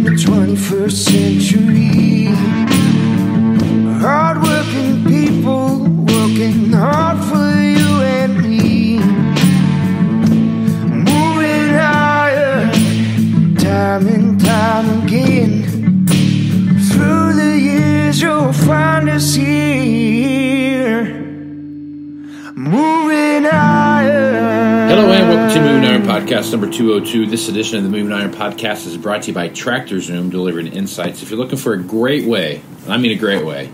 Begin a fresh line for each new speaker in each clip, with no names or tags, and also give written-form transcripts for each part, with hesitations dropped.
the 21st century. Hard-working people working hard for you and me. Moving higher, time and time again. Through the years you'll find us here. Moving higher.
Hello and welcome to Moving Iron Podcast number 202. This edition of the Moving Iron Podcast is brought to you by TractorZoom, delivering insights. If you're looking for a great way, and I mean a great way,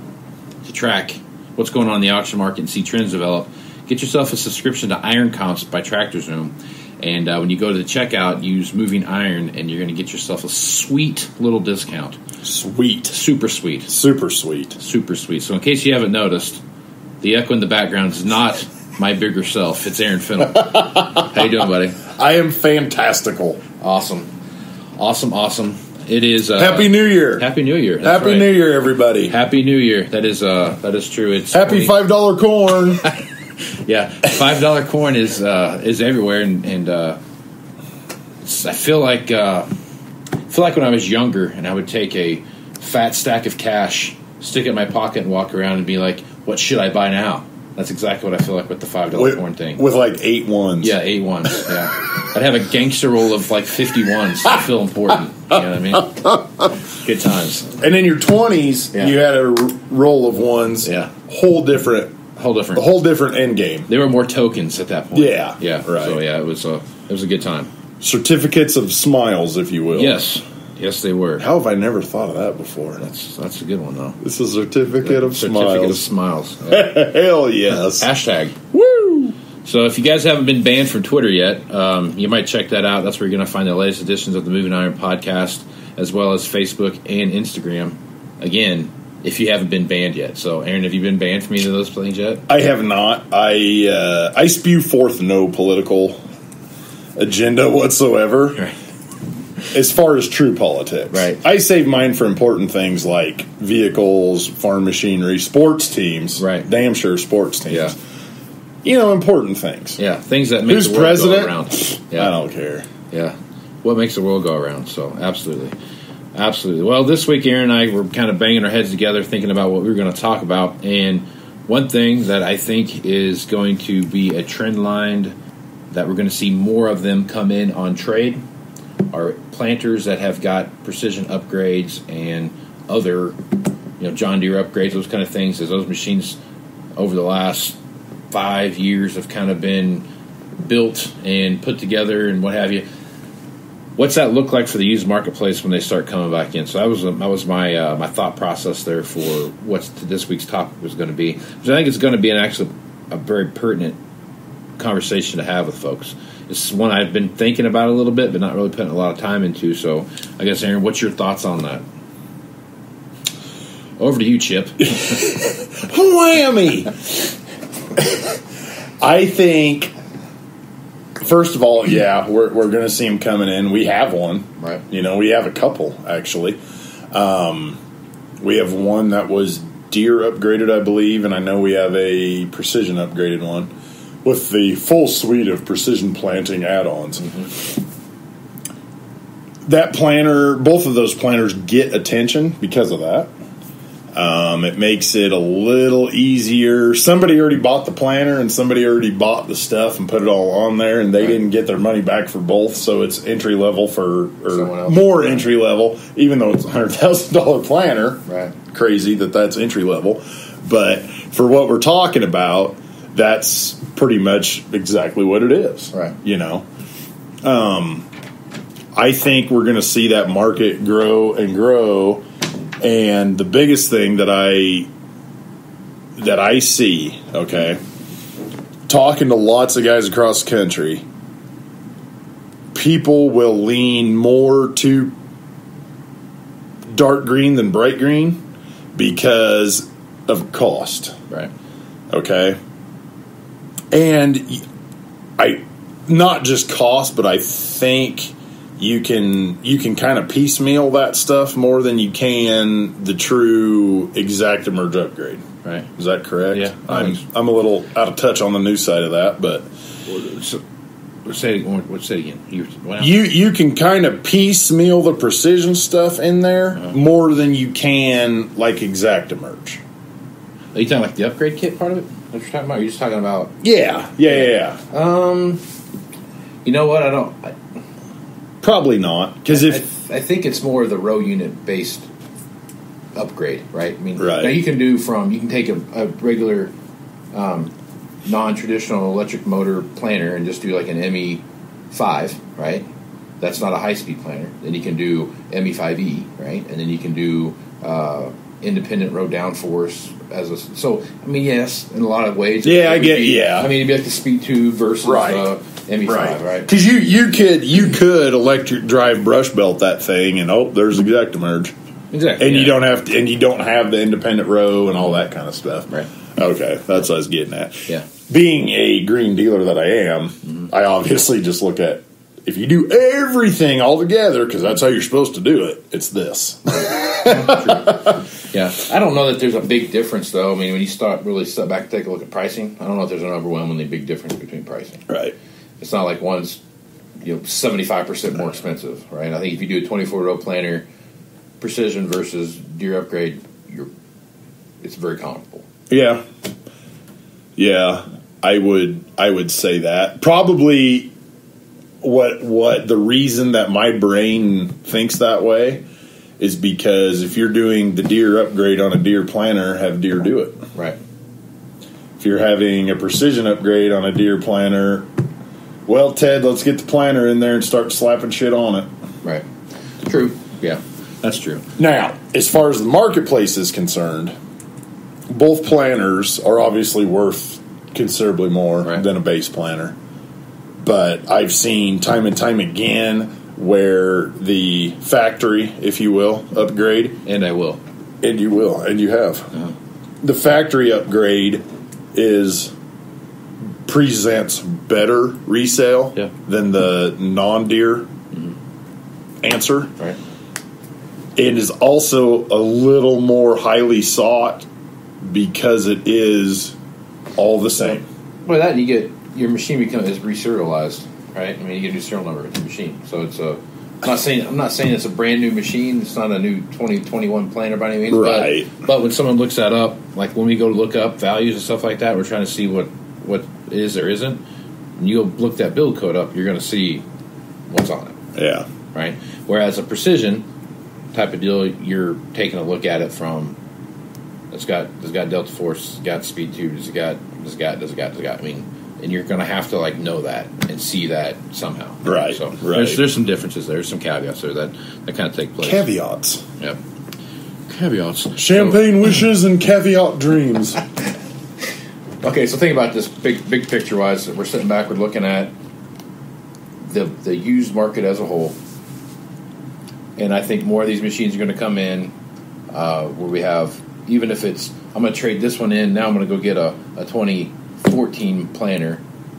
to track what's going on in the auction market and see trends develop, get yourself a subscription to Iron Comps by TractorZoom. And when you go to the checkout, use Moving Iron, and you're going to get yourself a sweet little discount.
Sweet.
Super sweet.
Super sweet.
Super sweet. So in case you haven't noticed, the echo in the background is not my bigger self. It's Aaron Fennell. How you doing, buddy?
I am fantastical.
Awesome. Awesome. It is
Happy New Year.
Happy New Year. That's
Happy
right.
New Year, everybody.
Happy New Year. That is true. It's
Happy $5 corn.
Yeah, $5 corn is everywhere, and I feel like when I was younger, and I would take a fat stack of cash, stick it in my pocket, and walk around and be like, "What should I buy now?" That's exactly what I feel like with the $5 corn thing.
With like 8 ones.
Yeah, 8 ones. Yeah, I'd have a gangster roll of like 50 ones. I feel important. You know what I mean? Good times.
And in your 20s, you had a roll of ones.
Yeah,
whole different end game.
There were more tokens at that point.
Yeah,
yeah,
right.
So yeah, it was a good time.
Certificates of smiles, if you will.
Yes, they were.
How have I never thought of that before?
That's a good one though.
It's a certificate of smiles.
Yeah.
Hell yes.
Hashtag.
Woo!
So if you guys haven't been banned from Twitter yet, you might check that out. That's where you're going to find the latest editions of the Moving Iron Podcast, as well as Facebook and Instagram. Again, if you haven't been banned yet. So, Aaron, have you been banned from either of those things yet?
I have not. I spew forth no political agenda whatsoever.
Right.
As far as true politics.
Right.
I save mine for important things like vehicles, farm machinery, sports teams.
Right.
Damn sure sports teams.
Yeah.
You know, important things.
Yeah, things that make
Who's
the world
president?
go around. Yeah.
I don't care.
Yeah. What makes the world go around. So, absolutely. Absolutely. Well, this week, Aaron and I were kind of banging our heads together thinking about what we were going to talk about. And one thing that I think is going to be a trend line that we're going to see more of them come in on trade are planters that have got precision upgrades and other, John Deere upgrades, those kind of things, as those machines over the last 5 years have kind of been built and put together and what have you. What's that look like for the used marketplace when they start coming back in? So that was my my thought process there for what this week's topic was going to be. Which I think it's going to be a very pertinent conversation to have with folks. It's one I've been thinking about a little bit, but not really putting a lot of time into. So I guess, Aaron, what's your thoughts on that? Over to you, Chip.
Whammy! I think, first of all, yeah, we're going to see them coming in. We have one.
Right.
We have a couple, actually. We have one that was Deere upgraded, I believe, and I know we have a precision upgraded one with the full suite of precision planting add-ons.
Mm-hmm.
That planter, both of those planters get attention because of that. It makes it a little easier. Somebody already bought the planter and somebody already bought the stuff and put it all on there, and they didn't get their money back for both, so it's entry level or more entry level, even though it's a $100,000 planter.
Right. Crazy
that's entry level. But for what we're talking about, that's pretty much exactly what it is.
Right.
I think we're going to see that market grow and grow. And the biggest thing that I see, talking to lots of guys across the country, people will lean more to dark green than bright green because of cost.
Right.
Okay. And not just cost, but I think you can kind of piecemeal that stuff more than you can the true exact emerge upgrade.
Right.
Is that correct?
Yeah.
I'm a little out of touch on the new side of that, but
Say it again.
You can kind of piecemeal the precision stuff in there more than you can like Exactamerge.
Are you talking like the upgrade kit part of it? What you're talking about? Or are you just talking about?
Yeah.
You know what?
Probably not, because
I think it's more of the row unit based upgrade, right? I mean,
right.
Now you can take a regular non-traditional electric motor planter and just do like an ME5, right? That's not a high-speed planter. Then you can do ME5E, right? And then you can do independent row downforce so I mean, yes, in a lot of ways.
Yeah, I get. Yeah,
I mean, it'd be like the Speed 2 versus ME5, right?
Because you could electric drive brush belt that thing, and there's Exactamerge.
Exactly,
and you don't have the independent row and all that kind of stuff.
Right.
Okay, that's what I was getting at.
Yeah.
Being a green dealer that I am, I obviously just look at if you do everything all together, because that's how you're supposed to do it. It's this.
Yeah, I don't know that there's a big difference, though. I mean, when you step back and take a look at pricing, I don't know if there's an overwhelmingly big difference between pricing.
Right.
It's not like one's 75% more expensive, right? I think if you do a 24-row planter, precision versus Deere upgrade, it's very comparable.
Yeah, I would say that probably. What the reason that my brain thinks that way is because if you're doing the Deere upgrade on a Deere planter, have Deere do it.
Right.
If you're having a precision upgrade on a Deere planter, well, Ted, let's get the planter in there and start slapping shit on it.
Right. True. Yeah, that's true.
Now, as far as the marketplace is concerned, both planters are obviously worth considerably more than a base planter. But I've seen time and time again where the factory, if you will, upgrade.
And I will.
And you will. And you have. Uh-huh. The factory upgrade presents better resale than the non-Deere answer.
Right.
It is also a little more highly sought because it is all the same.
Well, that you get... Your machine is reserialized, right? I mean, you get a new serial number with the machine. So it's I'm not saying it's a brand new machine. It's not a new 2021 planter by any means.
Right.
But when someone looks that up, like when we go to look up values and stuff like that, we're trying to see what is or isn't. When you go look that build code up, you're going to see what's on it.
Yeah.
Right. Whereas a precision type of deal, you're taking a look at it from. It's got delta force, it's got speed 2, does it got. I mean. And you're going to have to know that and see that somehow.
Right.
So
right.
There's some differences there. There's some caveats there that kind of take place.
Caveats.
Yep. Caveats.
Champagne wishes and caveat dreams.
Okay, so think about this big picture wise. We're sitting back, we're looking at the used market as a whole. And I think more of these machines are going to come in where we have, even if it's, I'm going to trade this one in, now I'm going to go get a 2014 planter,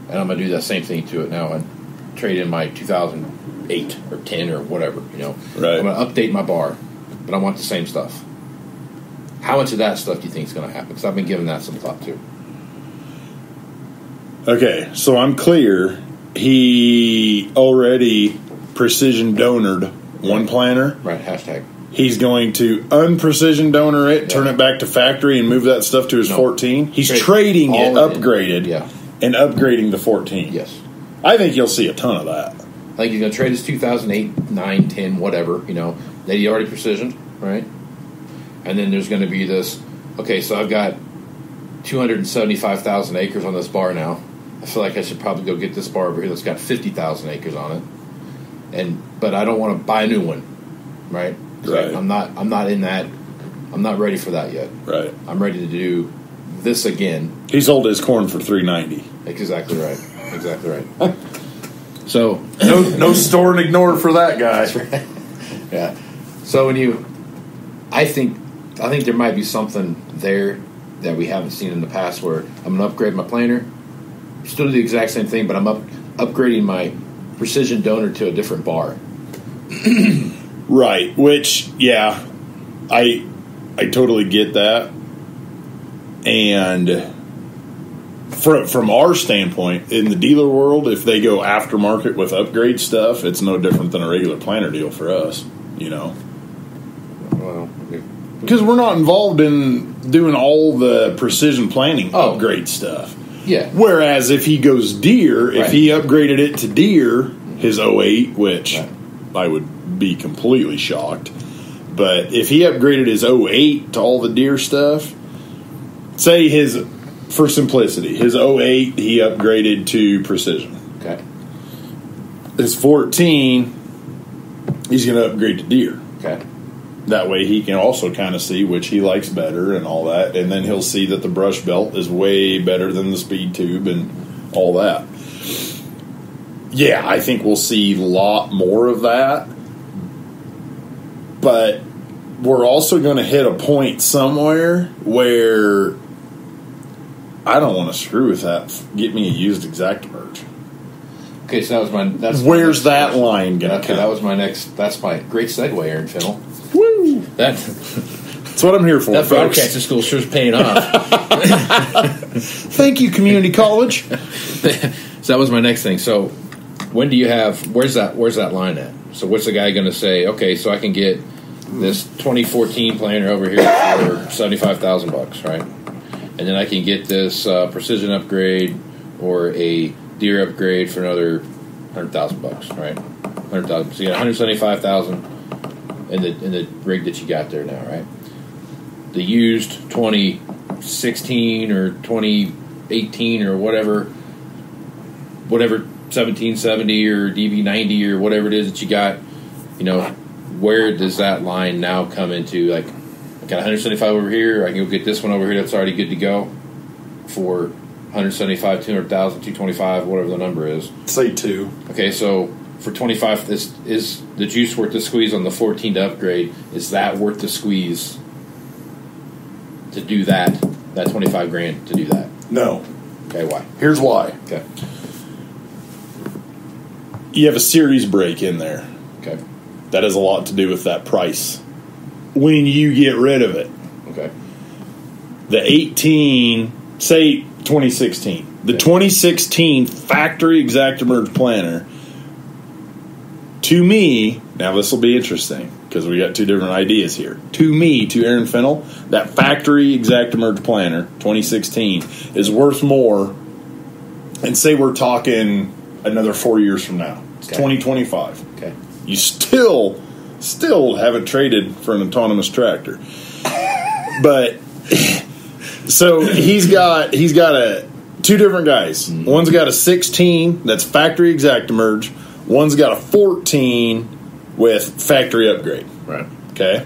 and I'm going to do that same thing to it now and trade in my 2008 or 10 or whatever,
Right.
I'm going to update my bar, but I want the same stuff. How much of that stuff do you think is going to happen? Because I've been giving that some thought too.
Okay, so I'm clear. He already precision donored one planter.
Right, hashtag.
He's going to unprecision donor it, turn it back to factory, and move that stuff to his 14. He's trading it upgraded and upgrading the 14.
Yes.
I think you'll see a ton of that.
I think he's going to trade his 2008, 9, 10, whatever, that he already precisioned, right? And then there's going to be this, okay, so I've got 275,000 acres on this bar now. I feel like I should probably go get this bar over here that's got 50,000 acres on it. But I don't want to buy a new one, right?
Right.
I'm not in that. I'm not ready for that yet.
Right.
I'm ready to do this again.
He sold his corn for $3.90.
Exactly right. Exactly right. So
no store and ignore for that guy.
That's right. Yeah. So I think there might be something there that we haven't seen in the past where I'm going to upgrade my planter, still do the exact same thing, but I'm upgrading my precision donor to a different bar.
Right, which, I totally get that. And from our standpoint, in the dealer world, if they go aftermarket with upgrade stuff, it's no different than a regular planter deal for us, you know.
Well,
because we're not involved in doing all the precision planting upgrade stuff.
Yeah.
Whereas if he goes deer,
Right.
if he upgraded it to deer, his 08, which
Right.
I would be completely shocked, but if he upgraded his 08 to all the deer stuff, say for simplicity, his 08 he upgraded to precision.
Okay.
His 14, he's going to upgrade to deer.
Okay.
That way he can also kind of see which he likes better and all that. And then he'll see that the brush belt is way better than the speed tube and all that. Yeah, I think we'll see a lot more of that. But we're also going to hit a point somewhere where I don't want to screw with that. Get me a used Exactamerge.
Okay, so
Where's that line going to
Okay,
come?
that's my great segue, Aaron Finnell.
Woo!
That's
what I'm here for,
that
folks.
broadcasting school sure is paying off.
Thank you, community college.
So that was my next thing. So when do you have where's that line at? So what's the guy going to say? Okay, so I can get this 2014 planter over here for $75,000, right? And then I can get this precision upgrade or a deer upgrade for another $100,000, right? $100,000. So you got $175,000 in the rig that you got there now, right? The used 2016 or 2018 or whatever 1770 or DB90 or whatever it is that you got, you know, where does that line now come into? Like, I got 175 over here. I can go get this one over here that's already good to go for 175, 200,000, 225, whatever the number is.
Say 2.
Okay, so for 25, is the juice worth the squeeze on the 14 to upgrade? Is that worth the squeeze to do that 25 grand to do that?
No.
Okay, why?
Here's why.
Okay.
You have a series break in there.
Okay.
That has a lot to do with that price when you get rid of it.
Okay.
The 18, say 2016. The 2016 factory Exactamerge planter, to me, now this will be interesting because we got two different ideas here. To me, to Aaron Finnell, that factory Exactamerge planter, 2016, is worth more. And say we're talking another 4 years from now. It's 2025.
Okay.
You still haven't traded for an autonomous tractor. But so he's got two different guys. Mm-hmm. One's got a 16 that's factory Exactamerge. One's got a 14 with factory upgrade.
Right.
Okay.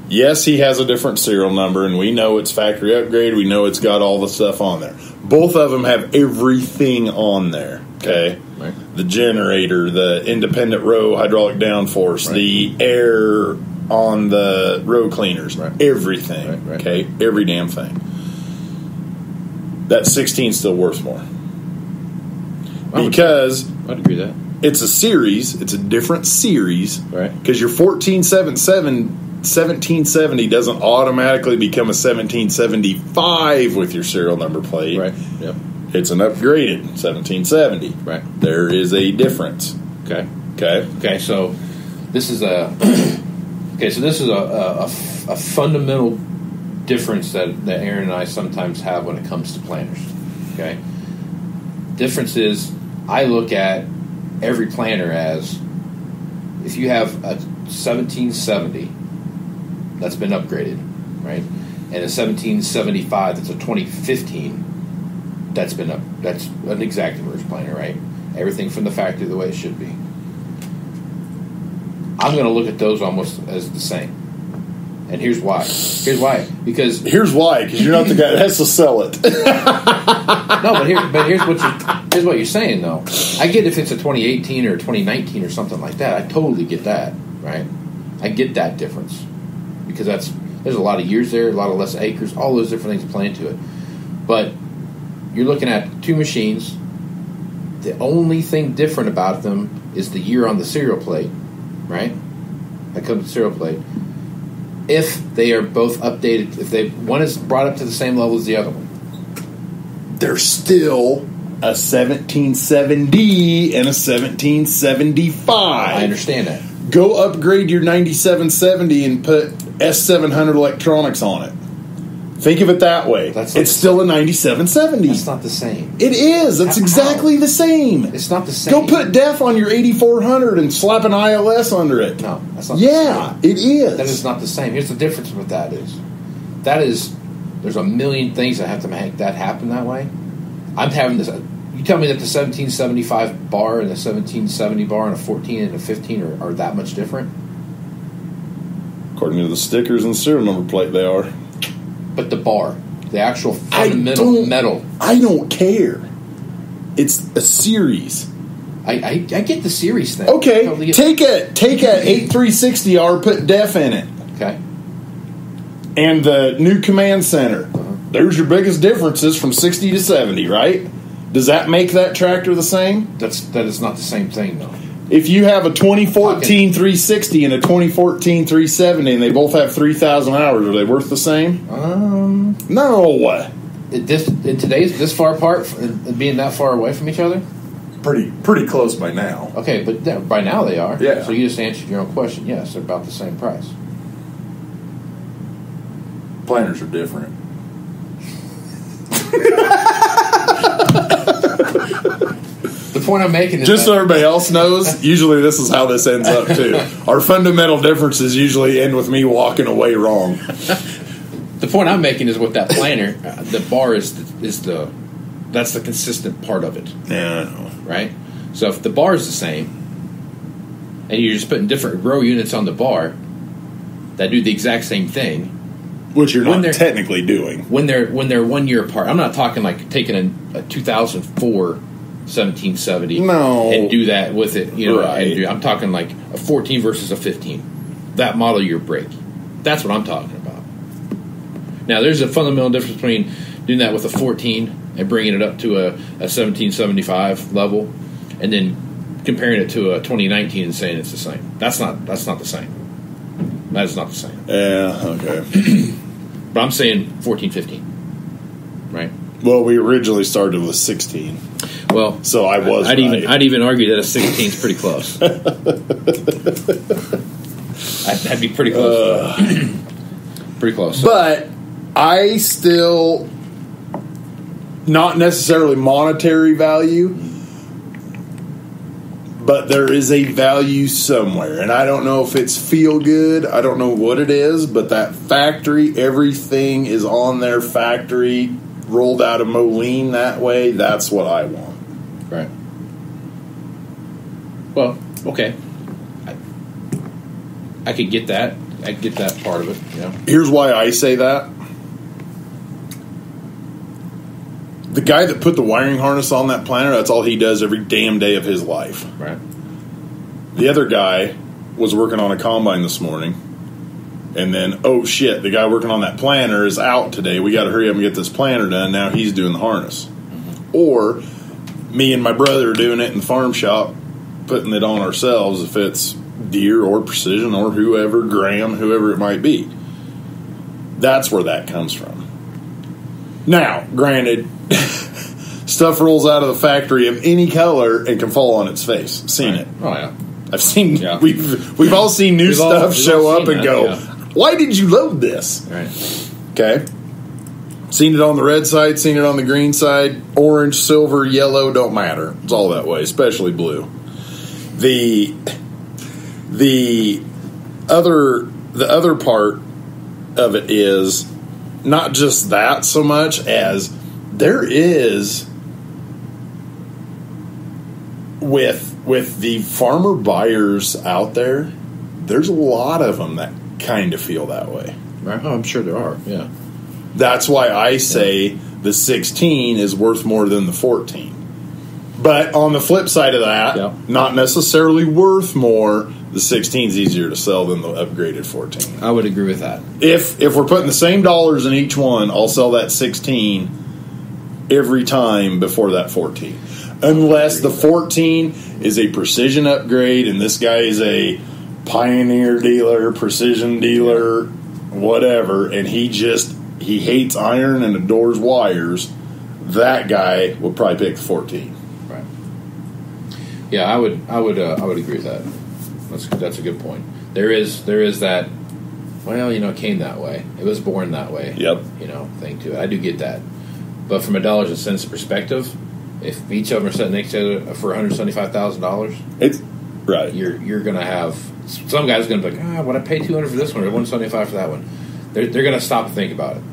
Yes, he has a different serial number, and we know it's factory upgrade. We know it's got all the stuff on there. Both of them have everything on there. Okay.
Right.
The generator, the independent row hydraulic downforce,
right.
the air on the row cleaners,
right.
everything.
Right.
Okay, every damn thing. That 16 is still worth more because
I'd agree with that.
it's a series. It's a different series,
right?
Because your 1770 doesn't automatically become a 1775 with your serial number plate,
right? Yep.
It's an upgraded 1770.
Right.
There is a difference.
Okay.
Okay.
So this is a fundamental difference that Aaron and I sometimes have when it comes to planters. Okay. Difference is I look at every planter as if you have a 1770 that's been upgraded, right, and a 1775 that's a 2015. That's an Exactamerge planter, right? Everything from the factory the way it should be. I'm going to look at those almost as the same. And here's why. Because
you're not the guy that has to sell it.
No, but here's what you're saying though. I get if it's a 2018 or 2019 or something like that. I totally get that, right? I get that difference because there's a lot of years there, a lot of less acres, all those different things play into it. But you're looking at two machines. The only thing different about them is the year on the serial plate, right? That comes with the serial plate. If they are both updated, one is brought up to the same level as the other one.
they're still a 1770 and a 1775.
I understand that.
Go upgrade your 9770 and put S700 electronics on it. Think of it that way. It's still a 9770.
That's not the same.
It is. It's exactly the same.
It's not the same.
Go put DEF on your 8400 and slap an ILS under it.
No, that's not the same.
Yeah, it is.
That is not the same. Here's the difference with that is. There's a million things that have to make that happen that way. I'm having this. You tell me that the 1775 bar and the 1770 bar and a 14 and a 15 are that much different?
According to the stickers and serial number plate, they are.
But the bar, the actual fundamental metal.
I don't care. It's a series.
I get the series thing.
Okay,
Totally
take a 8360R, put DEF in it.
Okay.
And the new command center. There's your biggest differences from 60 to 70, right? Does that make that tractor the same?
That is not the same thing, though.
If you have a 2014 360 and a 2014 370 and they both have 3,000 hours, are they worth the same? No.
In today's this far apart and being that far away from each other?
Pretty close by now.
Okay, but by now they are.
Yeah.
So you just answered your own question. Yes, they're about the same price.
Planters are different.
The point I'm making is
just so everybody else knows, usually this is how this ends up too. Our fundamental differences usually end with me walking away wrong.
The point I'm making is with that planter, the bar that's the consistent part of it.
Yeah, I know.
Right? So if the bar is the same, and you're just putting different row units on the bar that do the exact same thing,
which you're not technically doing
when they're 1 year apart. I'm not talking like taking a 2004 1770 and do that with it, right. I'm talking like a 14 versus a 15. That model year break. That's what I'm talking about. Now, there's a fundamental difference between doing that with a 14 and bringing it up to a 1775 level, and then comparing it to a 2019 and saying it's the same. That's not the same. That is not the same.
Yeah, okay.
But I'm saying 14, 15. Right?
Well, we originally started with 16.
Well,
so I'd
even argue that a 16 is pretty close. I'd be pretty close. Pretty close.
But I still, not necessarily monetary value, but there is a value somewhere. And I don't know if it's feel good. I don't know what it is, but that factory, everything is on their factory, rolled out of Moline that way. That's what I want.
Right. Well, okay. I could get that. I get that part of it. Yeah.
Here's why I say that. The guy that put the wiring harness on that planter, that's all he does every damn day of his life.
Right.
The other guy was working on a combine this morning, and then, oh shit, the guy working on that planter is out today. We got to hurry up and get this planter done. Now he's doing the harness. Mm-hmm. Or me and my brother are doing it in the farm shop, putting it on ourselves if it's Deere or Precision or whoever, Graham, whoever it might be. That's where that comes from. Now, granted, stuff rolls out of the factory of any color and can fall on its face. Seen it.
Oh, yeah.
I've seen, we've all seen new stuff show up and go, why did you load this?
Right.
Okay. Seen it on the red side, seen it on the green side, orange, silver, yellow, don't matter. It's all that way, especially blue. The other part of it is not just that so much as there is with the farmer buyers out there, there's a lot of them that kind of feel that way.
Right. Oh, I'm sure there are. Yeah.
That's why I say the 16 is worth more than the 14. But on the flip side of that, not necessarily worth more. The 16 is easier to sell than the upgraded 14.
I would agree with that.
If we're putting the same dollars in each one, I'll sell that 16 every time before that 14. Unless the 14 is a precision upgrade and this guy is a Pioneer dealer, precision dealer, whatever, and he hates iron and adores wires. that guy would probably pick the 14.
Right. Yeah, I would agree with that. That's a good point. There is that. Well, it came that way. It was born that way.
Yep.
Thing to it. I do get that. But from a dollars and cents perspective, if each of them are set next to each other for $175,000,
it's right.
You're going to have some guys going to be like, would I pay $200 for this one or $175 for that one? They're going to stop and think about it.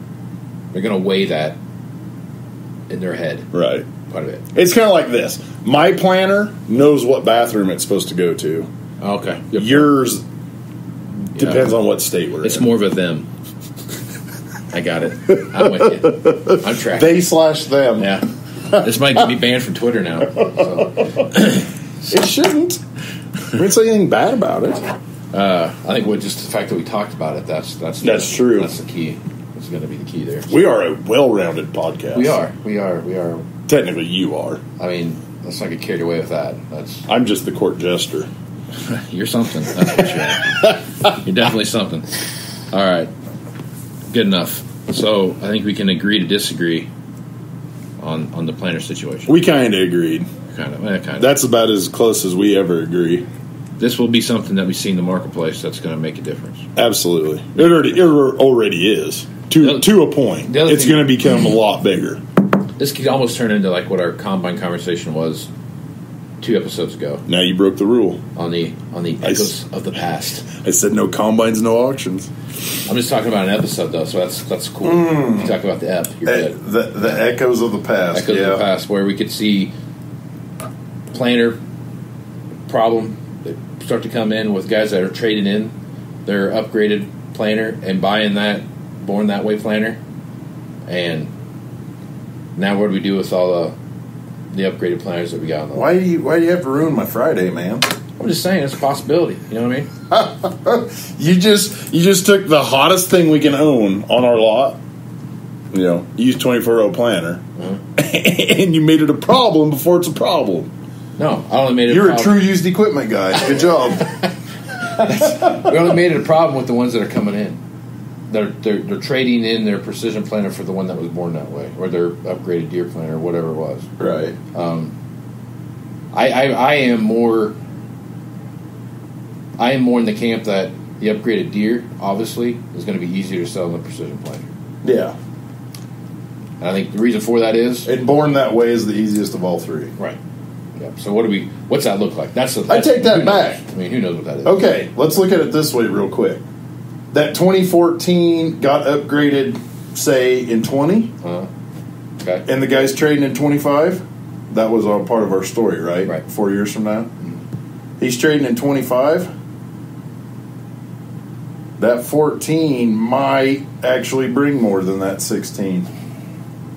They're going to weigh that in their head.
Right.
Quite a bit.
It's kind of like this. My planner knows what bathroom it's supposed to go to.
Okay.
Yours depends on what state we're in.
It's more of a them. I got it. I'm with you. I'm tracking.
They/them.
Yeah. This might get me banned from Twitter now. So.
It shouldn't. We didn't say anything bad about it.
I think just the fact that we talked about it, that's
true.
That's the key. It's going to be the key there.
We are a well-rounded podcast.
We are.
Technically, you are.
I mean, let's not get carried away with that.
I'm just the court jester.
You're something. That's what you are. You're definitely something. All right. Good enough. So I think we can agree to disagree on the planner situation.
We kind of agreed.
Kind of.
That's about as close as we ever agree.
This will be something that we see in the marketplace that's going to make a difference.
Absolutely. It already is. To a point. It's going to become a lot bigger.
This could almost turn into like what our combine conversation was 2 episodes ago.
Now you broke the rule.
On the echoes of the past.
I said no combines, no auctions.
I'm just talking about an episode, though, so that's cool. You talk about the ep. You're good.
The echoes of the past.
Echoes of the past, where we could see planner problem that start to come in with guys that are trading in their upgraded planner and buying that born that way planner. And now what do we do with all the upgraded planners that we got on the
Why do you have to ruin my Friday, man?
I'm just saying it's a possibility. You know what I mean?
You just took the hottest thing we can own on our lot. Use 24-row planner, and you made it a problem before it's a problem.
No, I only made it.
You're a true used equipment guy. Good job.
We only made it a problem with the ones that are coming in. They're trading in their precision planner for the one that was born that way, or their upgraded deer planner, or whatever it was.
Right.
I am more in the camp that the upgraded deer, obviously, is going to be easier to sell than the precision planner.
Yeah.
And I think the reason for that is...
And born that way is the easiest of all three.
Right. Yeah. So what's that look like? That's
I take that back.
I mean, who knows what that is?
Okay, let's look at it this way real quick. That 2014 got upgraded, say, in 20.
Okay.
And the guy's trading in 25. That was all part of our story, right?
Right.
4 years from now. Mm-hmm. He's trading in 25. That 14 might actually bring more than that 16.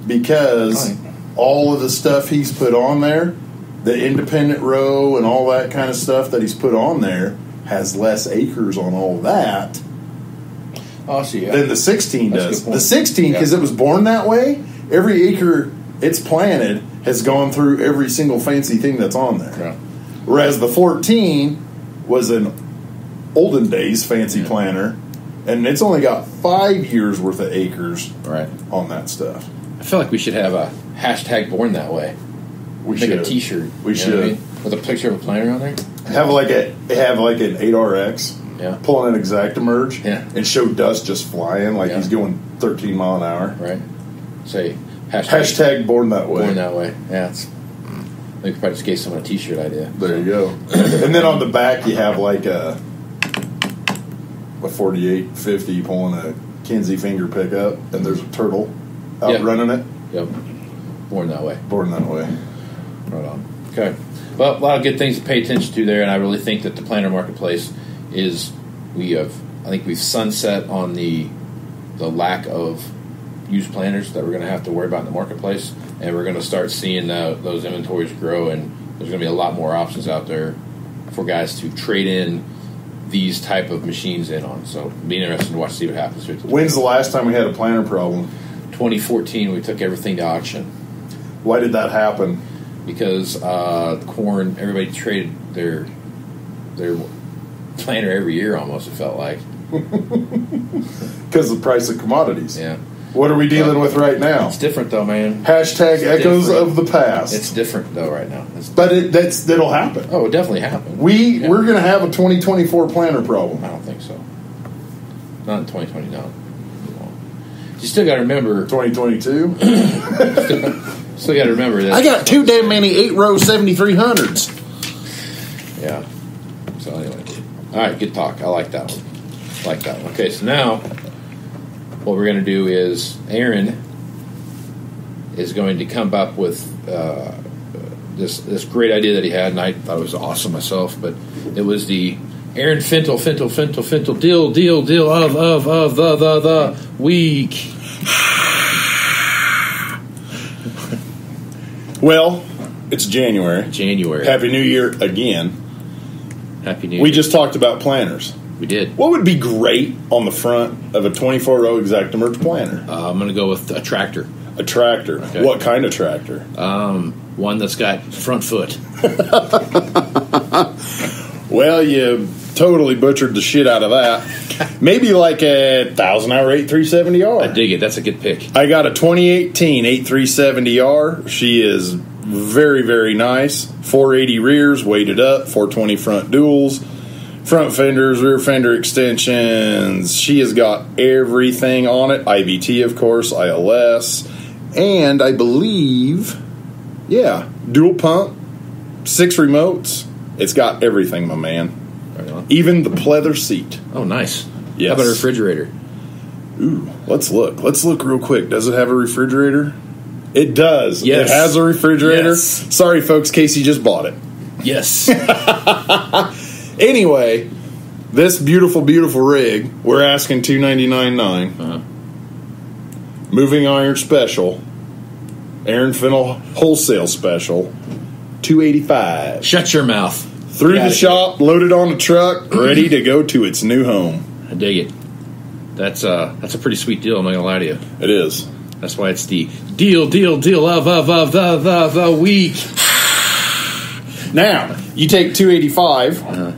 Because all of the stuff he's put on there, the independent row and all that kind of stuff that he's put on there, has less acres on all that than the 16 does. The 16, because it was born that way, every acre it's planted has gone through every single fancy thing that's on there.
Yeah.
Whereas the 14 was an olden days fancy planter, and it's only got 5 years worth of acres on that stuff.
I feel like we should have a hashtag born that way.
We
make
should.
a T-shirt.
We should.
What I mean? With a picture of a planter on there.
Have like an 8RX.
Yeah.
Pull an exact emerge.
Yeah.
And show dust just flying like he's going 13 mile an hour.
Right. Say
hashtag born that way.
Born that way. Yeah. I think we probably just gave someone a T-shirt idea.
There you go. And then on the back you have like a 4850 pulling a Kinsey finger pickup, and there's a turtle out running it.
Yep. Born that way.
Born that way.
Right on. Okay. Well, a lot of good things to pay attention to there, and I really think that the planner marketplace is I think we've sunset on the lack of used planners that we're going to have to worry about in the marketplace, and we're going to start seeing those inventories grow, and there's going to be a lot more options out there for guys to trade in these type of machines in on. So it'll be interesting to see what happens.
When's the last time we had a planner problem?
2014, we took everything to auction.
Why did that happen?
Because corn, everybody traded their planner every year almost, it felt like.
Because of the price of commodities.
Yeah.
What are we dealing with right now?
It's different, though, man.
Hashtag echoes of the past.
It's different, though, right now.
That'll happen.
Oh, it definitely happen.
We're going to have a 2024 planter problem.
I don't think so. Not in 2020, no. You still got to remember
2022.
Still got to remember that
I got too damn many 8-row 7300s.
Yeah. So anyway, all right, good talk. I like that one. Okay, so now what we're going to do is Aaron is going to come up with this great idea that he had, and I thought it was awesome myself. But it was the Aaron Fintel deal of the week.
Well, it's January. Happy New Year again.
Happy New Year.
We just talked about planters.
We did.
What would be great on the front of a 24-row Exactamerge planter?
I'm going to go with a tractor.
A tractor. Okay. What kind of tractor?
One that's got front foot.
Well, you totally butchered the shit out of that. Maybe like a 1,000-hour 8370R.
I dig it. That's a good pick.
I got a 2018 8370R. She is very, very nice. 480 rears, weighted up, 420 front duals, front fenders, rear fender extensions. She has got everything on it. IBT, of course, ILS, and I believe, dual pump, 6 remotes. It's got everything, my man.
Right on.
Even the pleather seat.
Oh, nice.
Yes.
How about a refrigerator?
Ooh, let's look. Let's look real quick. Does it have a refrigerator? It does.
Yes.
It has a refrigerator.
Yes.
Sorry, folks. Casey just bought it.
Yes.
Anyway, this beautiful, beautiful rig, we're asking $299.9.
Uh-huh.
Moving iron special. Aaron Fennell wholesale special. $285.
Shut your mouth.
Through the shop, loaded on the truck, ready to go to its new home.
I dig it. That's a pretty sweet deal. I'm not gonna lie to you.
It is.
That's why it's the deal of the week.
Now you take $285,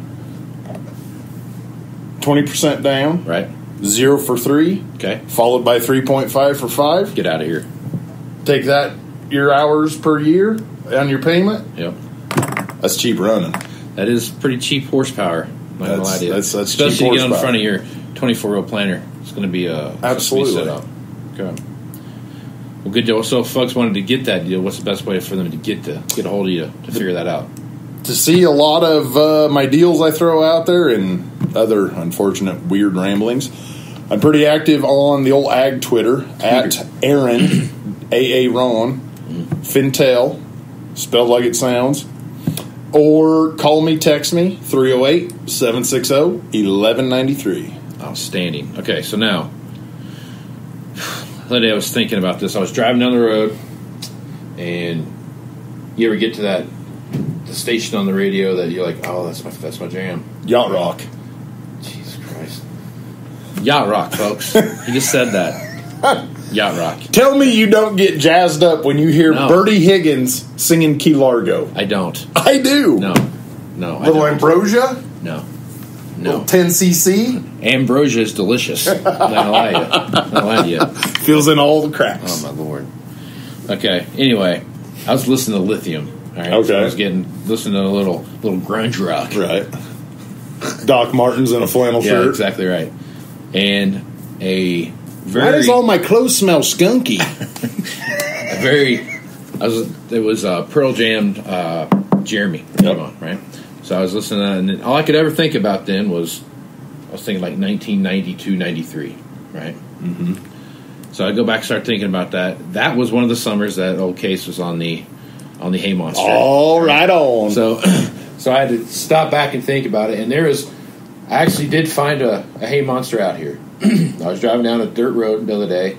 20% down,
right?
0 for 3,
okay,
followed by 3.5 for 5.
Get out of here.
Take that your hours per year on your payment.
Yep,
that's cheap running.
That is pretty cheap horsepower. I'm not gonna lie to you.
That's
especially
cheap
to get on
horsepower.
front of your 24-row planter. It's going to be a
absolutely
sweet setup. Okay. Well, good deal. So, if folks wanted to get that deal, what's the best way for them to get a hold of you to figure that out?
To see a lot of my deals I throw out there and other unfortunate weird ramblings, I'm pretty active on the old ag Twitter at Aaron Aaron Fintel, spelled like it sounds, or call me, text me 308-760-1193.
Outstanding. Okay, so now the other day I was thinking about this. I was driving down the road, and you ever get to the station on the radio that you're like, oh, that's my jam.
Yacht Rock.
Jesus Christ. Yacht Rock, folks. He just said that. Yacht Rock.
Tell me you don't get jazzed up when you hear Bertie Higgins singing Key Largo.
I don't.
I do.
No.
Little Ambrosia?
No.
Little 10cc?
Ambrosia is delicious. I'm not gonna lie to you.
Fills in all the cracks.
Oh, my Lord. Okay, anyway, I was listening to Lithium. All right?
Okay.
So I was listening to a little grunge rock.
Right. Doc Martens in a flannel shirt.
Yeah, exactly right. And a very...
Why does all my clothes smell skunky?
It was Pearl Jam, Jeremy. Yep. On, right? So I was listening to that, and all I could ever think about then was, I was thinking like 1992, 93, right? Mm-hmm. So I go back and start thinking about that. That was one of the summers that old Case was on the Hay Monster.
All right on.
So I had to stop back and think about it, and I actually did find a Hay Monster out here. I was driving down a dirt road the other day,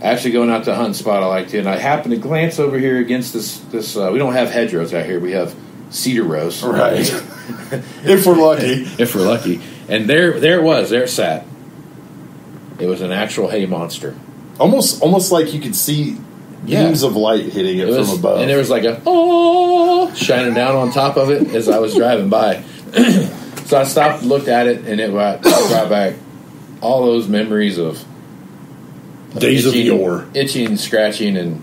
actually going out to a hunting spot I like to, and I happened to glance over here against this we don't have hedgerows out here, we have cedar rows.
Right. If we're lucky.
If we're lucky. And there it sat. It was an actual Hay Monster.
Almost like you could see beams of light hitting it from above.
And there was like a shining down on top of it as I was driving by. So I stopped and looked at it, and it brought back all those memories of
Days of yore.
Itching and scratching, and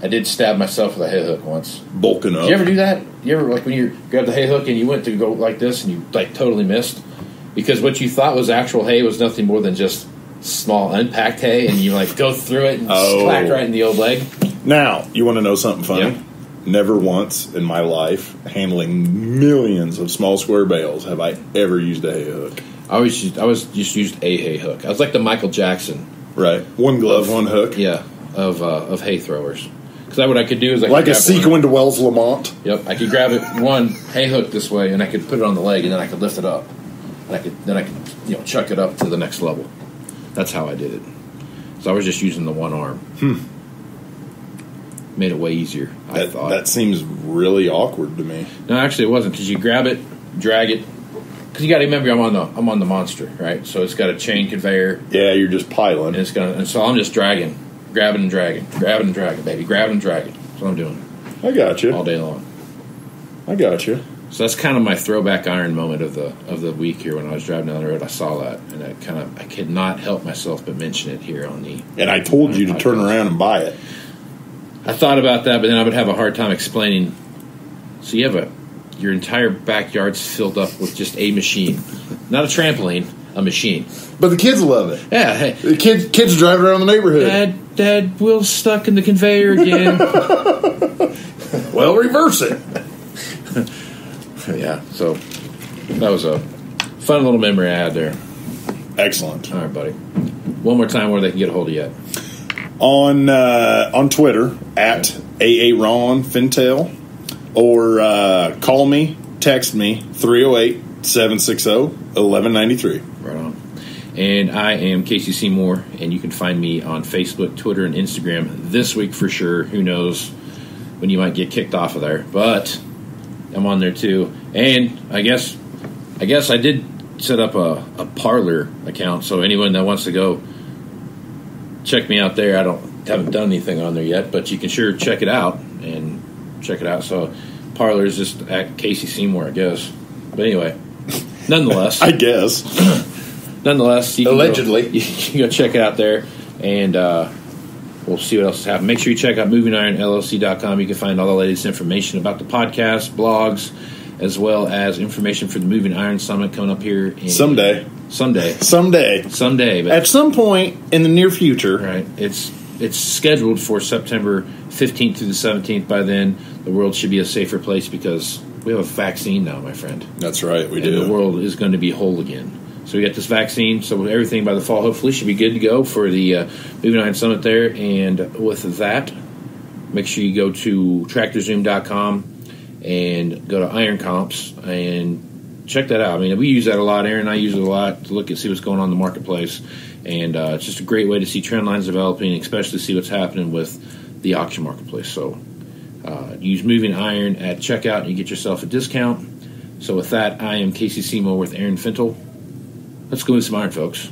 I did stab myself with a hay hook once.
Bulking up.
Did you ever do that? You ever, like, when you grabbed the hay hook and you went to go like this and you, like, totally missed? Because what you thought was actual hay was nothing more than just small unpacked hay, and you, like, go through it and clack right in the old leg. Now,
you want to know something funny?
Yeah.
Never once in my life, handling millions of small square bales, have I ever used a hay hook.
I just used a hay hook. I was like the Michael Jackson.
Right. One glove, one hook.
Yeah, of hay throwers. Because what I could do is
like a sequin to Wells Lamont.
Yep, I could grab it one hay hook this way, and I could put it on the leg, and then I could lift it up, and I could chuck it up to the next level. That's how I did it. So I was just using the one arm. Made it way easier. I thought
that seems really awkward to me.
No, actually, it wasn't, because you grab it, drag it. Because you got to remember, I'm on the monster, right? So it's got a chain conveyor.
Yeah, you're just piling,
and so I'm just grabbing and dragging, baby, grabbing and dragging. That's what I'm doing.
I got you
all day long.
I got you.
So that's kind of my throwback iron moment of the week here. When I was driving down the road, I saw that, and I could not help myself but mention it here on the.
And I told you to turn around and buy it.
I thought about that, but then I would have a hard time explaining. So you have your entire backyard's filled up with just a machine, not a trampoline, a machine.
But the kids love it.
Yeah, hey.
The kids driving around the neighborhood.
Dad, wheel's stuck in the conveyor again.
Well, reverse it.
Yeah, so that was a fun little memory I had there.
Excellent.
All right, buddy. One more time where they can get a hold of you at.
On Twitter at AARonFintel, or call me, text me 308-760-1193.
Right on. And I am Casey Seymour, and you can find me on Facebook, Twitter, and Instagram this week for sure. Who knows when you might get kicked off of there, but I'm on there too. And I guess I did set up a Parler account, so anyone that wants to go check me out there. I haven't done anything on there yet, but you can sure check it out. So Parler is just at Casey Seymour, I guess. But anyway, nonetheless,
I guess.
Nonetheless,
allegedly,
you can go check it out there, and we'll see what else is happening. Make sure you check out movingironllc.com. You can find all the latest information about the podcast, blogs, as well as information for the Moving Iron Summit coming up here
someday.
But
at some point in the near future.
Right. It's scheduled for September 15th through the 17th. By then, the world should be a safer place because we have a vaccine now, my friend.
That's right, we do.
The world is going to be whole again. So we got this vaccine, so everything by the fall hopefully should be good to go for the Moving Iron Summit there. And with that, make sure you go to tractorzoom.com and go to Iron Comps and check that out. I mean, we use that a lot. Aaron and I use it a lot to see what's going on in the marketplace. And it's just a great way to see trend lines developing, especially see what's happening with the auction marketplace. So use Moving Iron at checkout and you get yourself a discount. So with that, I am Casey Seymour with Aaron Fintel. Let's go with some iron, folks.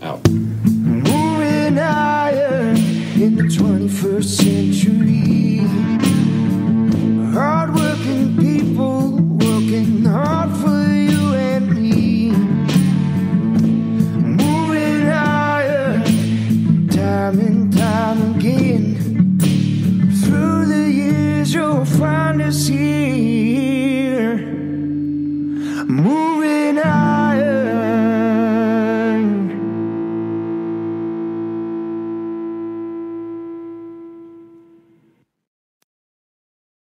Out.
Moving iron in the 21st century. Hard-working people working hard for you and me. Moving iron time and time again. Through the years you'll find us here. Moving